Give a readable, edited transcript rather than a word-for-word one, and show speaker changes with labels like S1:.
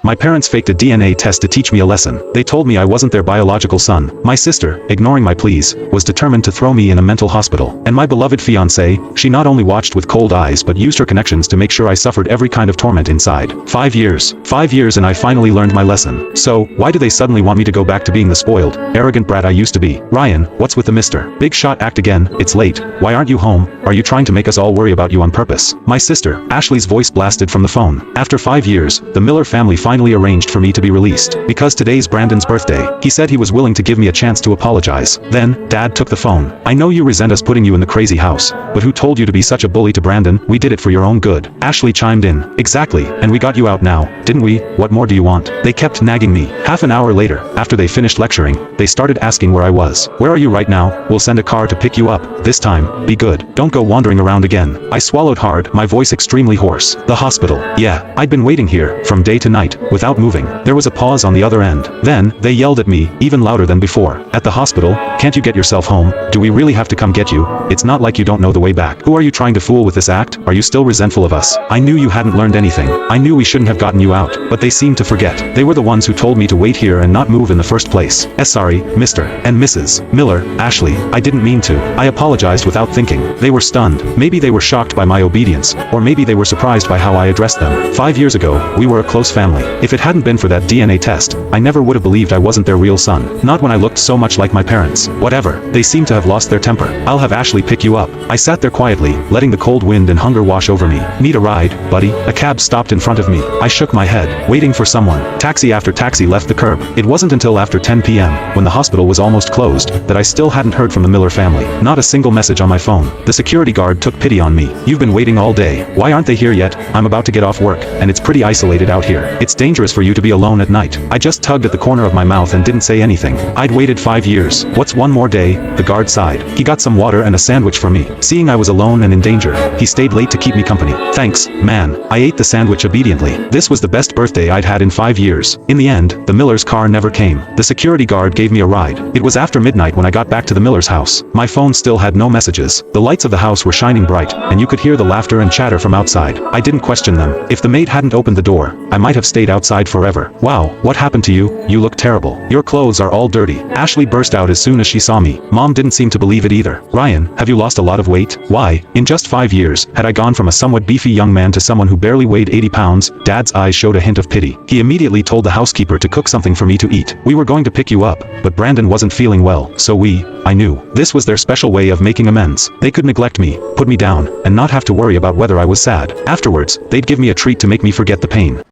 S1: My parents faked a DNA test to teach me a lesson. They told me I wasn't their biological son. My sister, ignoring my pleas, was determined to throw me in a mental hospital. And my beloved fiancée, she not only watched with cold eyes but used her connections to make sure I suffered every kind of torment inside. 5 years. 5 years and I finally learned my lesson. So, why do they suddenly want me to go back to being the spoiled, arrogant brat I used to be? Ryan, what's with the Mr. Big Shot act again? It's late. Why aren't you home? Are you trying to make us all worry about you on purpose? My sister, Ashley's voice blasted from the phone. After 5 years, the Miller family finally arranged for me to be released. Because today's Brandon's birthday, he said he was willing to give me a chance to apologize. Then, Dad took the phone. I know you resent us putting you in the crazy house, but who told you to be such a bully to Brandon? We did it for your own good. Ashley chimed in. Exactly, and we got you out now, didn't we? What more do you want? They kept nagging me. Half an hour later, after they finished lecturing, they started asking where I was. Where are you right now? We'll send a car to pick you up. This time, be good. Don't go wandering around again. I swallowed hard, my voice extremely hoarse. The hospital. Yeah, I'd been waiting here, from day to night, without moving. There was a pause on the other end. Then, they yelled at me, even louder than before. At the hospital? Can't you get yourself home? Do we really have to come get you? It's not like you don't know the way back. Who are you trying to fool with this act? Are you still resentful of us? I knew you hadn't learned anything. I knew we shouldn't have gotten you out, but they seemed to forget. They were the ones who told me to wait here and not move in the first place. Sorry, Mr. and Mrs. Miller, Ashley, I didn't mean to. I apologized without thinking. They were stunned. Maybe they were shocked by my obedience, or maybe they were surprised by how I addressed them. 5 years ago, we were a close family. If it hadn't been for that DNA test, I never would have believed I wasn't their real son. Not when I looked so much like my parents. Whatever. They seem to have lost their temper. I'll have Ashley pick you up. I sat there quietly, letting the cold wind and hunger wash over me. Need a ride, buddy? A cab stopped in front of me. I shook my head, waiting for someone. Taxi after taxi left the curb. It wasn't until after 10 p.m., when the hospital was almost closed, that I still hadn't heard from the Miller family. Not a single message on my phone. The security guard took pity on me. You've been waiting all day. Why aren't they here yet? I'm about to get off work, and it's pretty isolated out here. It's dangerous for you to be alone at night. I just tugged at the corner of my mouth and didn't say anything. I'd waited 5 years. What's one more day? The guard sighed. He got some water and a sandwich for me. Seeing I was alone and in danger, he stayed late to keep me company. Thanks, man. I ate the sandwich obediently. This was the best birthday I'd had in 5 years. In the end, the Miller's car never came. The security guard gave me a ride. It was after midnight when I got back to the Miller's house. My phone still had no messages. The lights of the house were shining bright, and you could hear the laughter and chatter from outside. I didn't question them. If the maid hadn't opened the door, I might have stayed outside forever. Wow, what happened to you? You look terrible. Your clothes are all dirty. Ashley burst out as soon as she saw me. Mom didn't seem to believe it either. Ryan, have you lost a lot of weight? Why, in just 5 years, had I gone from a somewhat beefy young man to someone who barely weighed 80 pounds? Dad's eyes showed a hint of pity. He immediately told the housekeeper to cook something for me to eat. We were going to pick you up, but Brandon wasn't feeling well, so I knew. This was their special way of making amends. They could neglect me, put me down, and not have to worry about whether I was sad. Afterwards, they'd give me a treat to make me forget the pain.